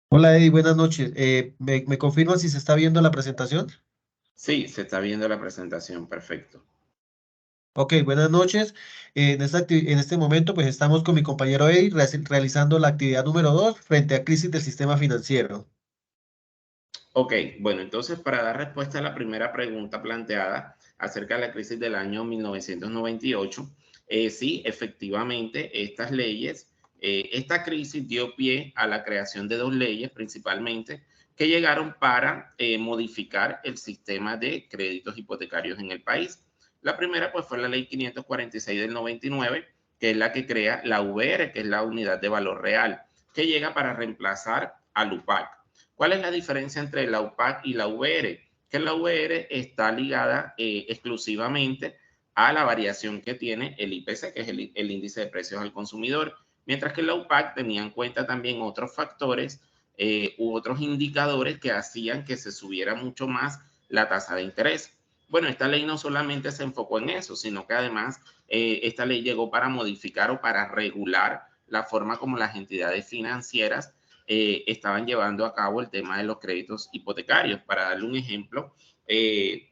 Hola Eddie, buenas noches. ¿Me confirman si se está viendo la presentación? Sí, se está viendo la presentación, perfecto. Ok, buenas noches. En este momento pues estamos con mi compañero Eddie realizando la actividad número 2 frente a crisis del sistema financiero. Ok, bueno, entonces para dar respuesta a la primera pregunta planteada acerca de la crisis del año 1998, sí, efectivamente, esta crisis dio pie a la creación de dos leyes principalmente que llegaron para modificar el sistema de créditos hipotecarios en el país. La primera pues fue la ley 546 del 99, que es la que crea la UVR, que es la unidad de valor real, que llega para reemplazar al UPAC. ¿Cuál es la diferencia entre la UPAC y la VR? Que la VR está ligada exclusivamente a la variación que tiene el IPC, que es el índice de precios al consumidor, mientras que la UPAC tenía en cuenta también otros factores u otros indicadores que hacían que se subiera mucho más la tasa de interés. Bueno, esta ley no solamente se enfocó en eso, sino que además esta ley llegó para modificar o para regular la forma como las entidades financieras estaban llevando a cabo el tema de los créditos hipotecarios. Para darle un ejemplo,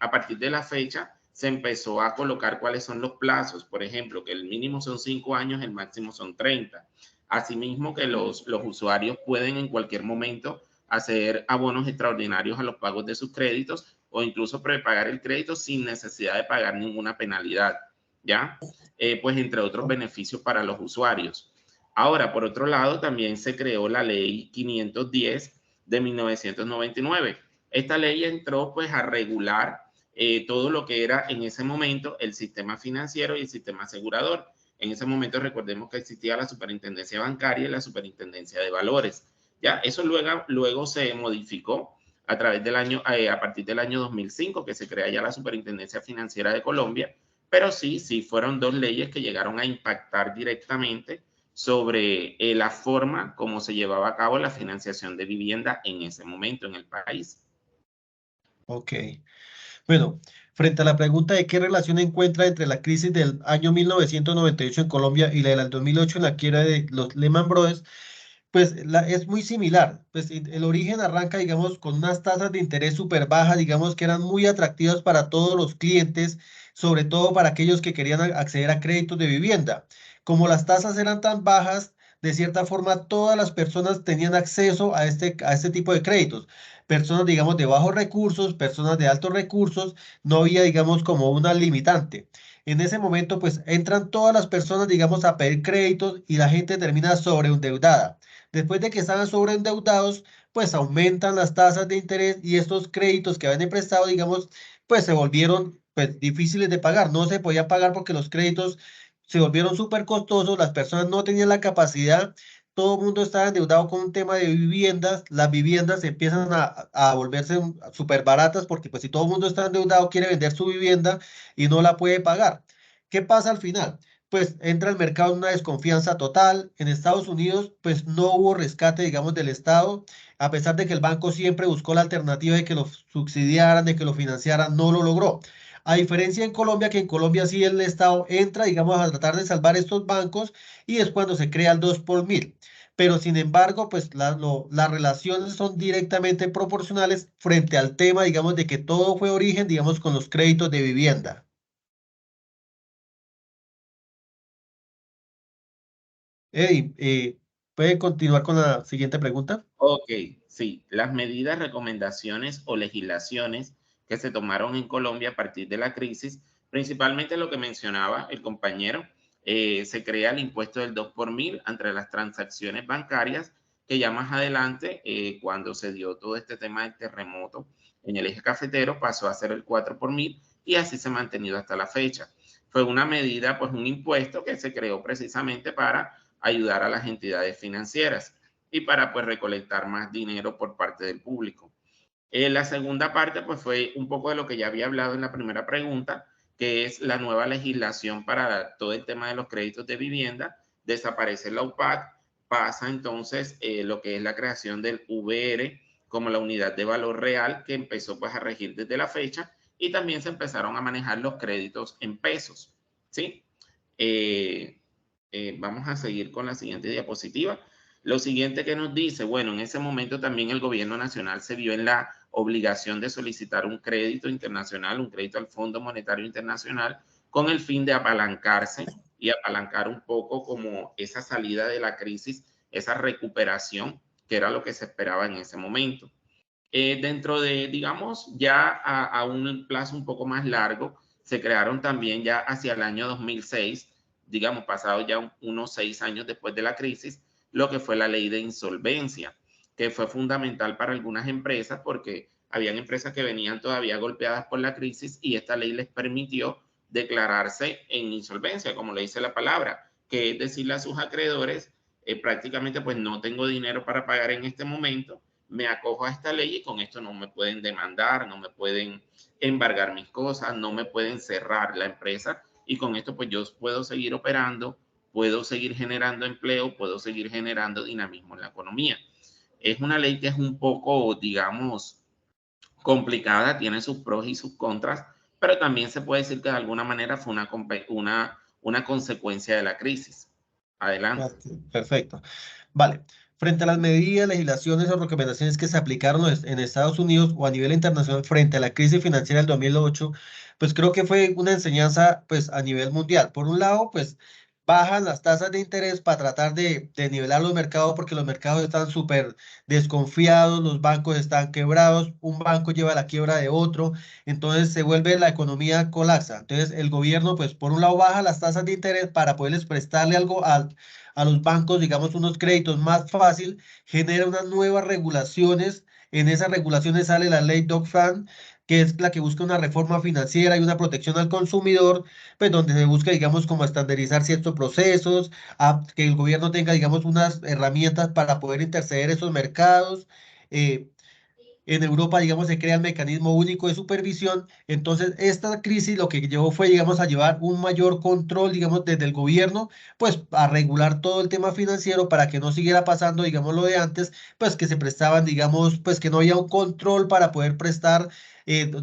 a partir de la fecha se empezó a colocar cuáles son los plazos. Por ejemplo, que el mínimo son 5 años, el máximo son 30. Asimismo, que los usuarios pueden en cualquier momento hacer abonos extraordinarios a los pagos de sus créditos o incluso prepagar el crédito sin necesidad de pagar ninguna penalidad, ¿ya? Pues entre otros beneficios para los usuarios. Ahora, por otro lado, también se creó la ley 510 de 1999. Esta ley entró pues a regular todo lo que era en ese momento el sistema financiero y el sistema asegurador. En ese momento recordemos que existía la superintendencia bancaria y la superintendencia de valores. Ya, eso luego se modificó a través del año, a partir del año 2005, que se crea ya la superintendencia financiera de Colombia, pero sí fueron dos leyes que llegaron a impactar directamente sobre la forma como se llevaba a cabo la financiación de vivienda en ese momento en el país. Ok. Bueno, frente a la pregunta de qué relación encuentra entre la crisis del año 1998 en Colombia y la del 2008 en la quiebra de los Lehman Brothers, pues es muy similar. Pues el origen arranca, digamos, con unas tasas de interés súper bajas, digamos, que eran muy atractivas para todos los clientes, sobre todo para aquellos que querían acceder a créditos de vivienda. Como las tasas eran tan bajas, de cierta forma, todas las personas tenían acceso a este tipo de créditos. Personas, digamos, de bajos recursos, personas de altos recursos, no había, digamos, como una limitante. En ese momento, pues entran todas las personas, digamos, a pedir créditos y la gente termina sobreendeudada. Después de que estaban sobreendeudados, pues aumentan las tasas de interés y estos créditos que habían prestado, digamos, pues se volvieron pues, difíciles de pagar. No se podía pagar porque los créditos se volvieron súper costosos, las personas no tenían la capacidad, todo el mundo estaba endeudado con un tema de viviendas, las viviendas empiezan a volverse súper baratas porque pues si todo el mundo está endeudado quiere vender su vivienda y no la puede pagar. ¿Qué pasa al final? Pues entra al mercado en una desconfianza total. En Estados Unidos, pues no hubo rescate, digamos, del Estado, a pesar de que el banco siempre buscó la alternativa de que lo subsidiaran, de que lo financiaran, no lo logró. A diferencia en Colombia, que en Colombia sí el Estado entra, digamos, a tratar de salvar estos bancos y es cuando se crea el 2 por mil. Pero sin embargo, pues las relaciones son directamente proporcionales frente al tema, digamos, de que todo fue origen, digamos, con los créditos de vivienda. Eddie, ¿puede continuar con la siguiente pregunta? Ok, sí, las medidas, recomendaciones o legislaciones que se tomaron en Colombia a partir de la crisis, principalmente lo que mencionaba el compañero, se crea el impuesto del 2 por mil entre las transacciones bancarias, que ya más adelante, cuando se dio todo este tema del terremoto en el eje cafetero, pasó a ser el 4 por mil y así se ha mantenido hasta la fecha. Fue una medida, pues un impuesto que se creó precisamente para ayudar a las entidades financieras y para pues recolectar más dinero por parte del público. La segunda parte pues fue un poco de lo que ya había hablado en la primera pregunta, que es la nueva legislación para todo el tema de los créditos de vivienda. Desaparece la UPAC, pasa entonces lo que es la creación del VR como la unidad de valor real que empezó pues a regir desde la fecha y también se empezaron a manejar los créditos en pesos, ¿sí? Vamos a seguir con la siguiente diapositiva. Lo siguiente que nos dice, bueno, en ese momento también el gobierno nacional se vio en la obligación de solicitar un crédito internacional, un crédito al Fondo Monetario Internacional, con el fin de apalancarse y apalancar un poco como esa salida de la crisis, esa recuperación, que era lo que se esperaba en ese momento. Dentro de, digamos, ya a un plazo un poco más largo, se crearon también ya hacia el año 2006, digamos, pasado ya unos 6 años después de la crisis, lo que fue la ley de insolvencia, que fue fundamental para algunas empresas porque habían empresas que venían todavía golpeadas por la crisis y esta ley les permitió declararse en insolvencia, como le dice la palabra, que es decirle a sus acreedores, prácticamente pues no tengo dinero para pagar en este momento, me acojo a esta ley y con esto no me pueden demandar, no me pueden embargar mis cosas, no me pueden cerrar la empresa y con esto pues yo puedo seguir operando, puedo seguir generando empleo, puedo seguir generando dinamismo en la economía. Es una ley que es un poco, digamos, complicada, tiene sus pros y sus contras, pero también se puede decir que de alguna manera fue una consecuencia de la crisis. Adelante. Ok, perfecto. Vale. Frente a las medidas, legislaciones o recomendaciones que se aplicaron en Estados Unidos o a nivel internacional frente a la crisis financiera del 2008, pues creo que fue una enseñanza pues a nivel mundial. Por un lado, pues bajan las tasas de interés para tratar de nivelar los mercados porque los mercados están súper desconfiados, los bancos están quebrados, un banco lleva la quiebra de otro, entonces se vuelve la economía colapsa. Entonces el gobierno pues por un lado baja las tasas de interés para poderles prestarle algo a los bancos, digamos, unos créditos más fácil, genera unas nuevas regulaciones. En esas regulaciones sale la ley Dodd-Frank, que es la que busca una reforma financiera y una protección al consumidor, pues donde se busca, digamos, como estandarizar ciertos procesos, que el gobierno tenga, digamos, unas herramientas para poder interceder esos mercados. eh, en Europa, digamos, se crea el mecanismo único de supervisión. Entonces, esta crisis lo que llevó fue, digamos, a llevar un mayor control, digamos, desde el gobierno, pues a regular todo el tema financiero para que no siguiera pasando, digamos, lo de antes, pues que se prestaban, digamos, pues que no había un control para poder prestar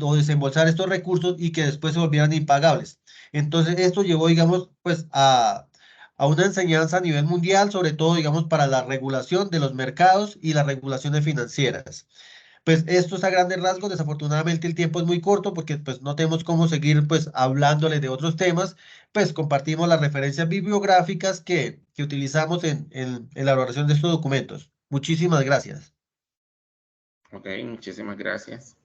o desembolsar estos recursos y que después se volvieran impagables. Entonces, esto llevó, digamos, pues a una enseñanza a nivel mundial, sobre todo, digamos, para la regulación de los mercados y las regulaciones financieras. Pues esto es a grandes rasgos, desafortunadamente el tiempo es muy corto porque pues no tenemos cómo seguir pues hablándoles de otros temas, pues compartimos las referencias bibliográficas que utilizamos en la elaboración de estos documentos. Muchísimas gracias. Ok, muchísimas gracias.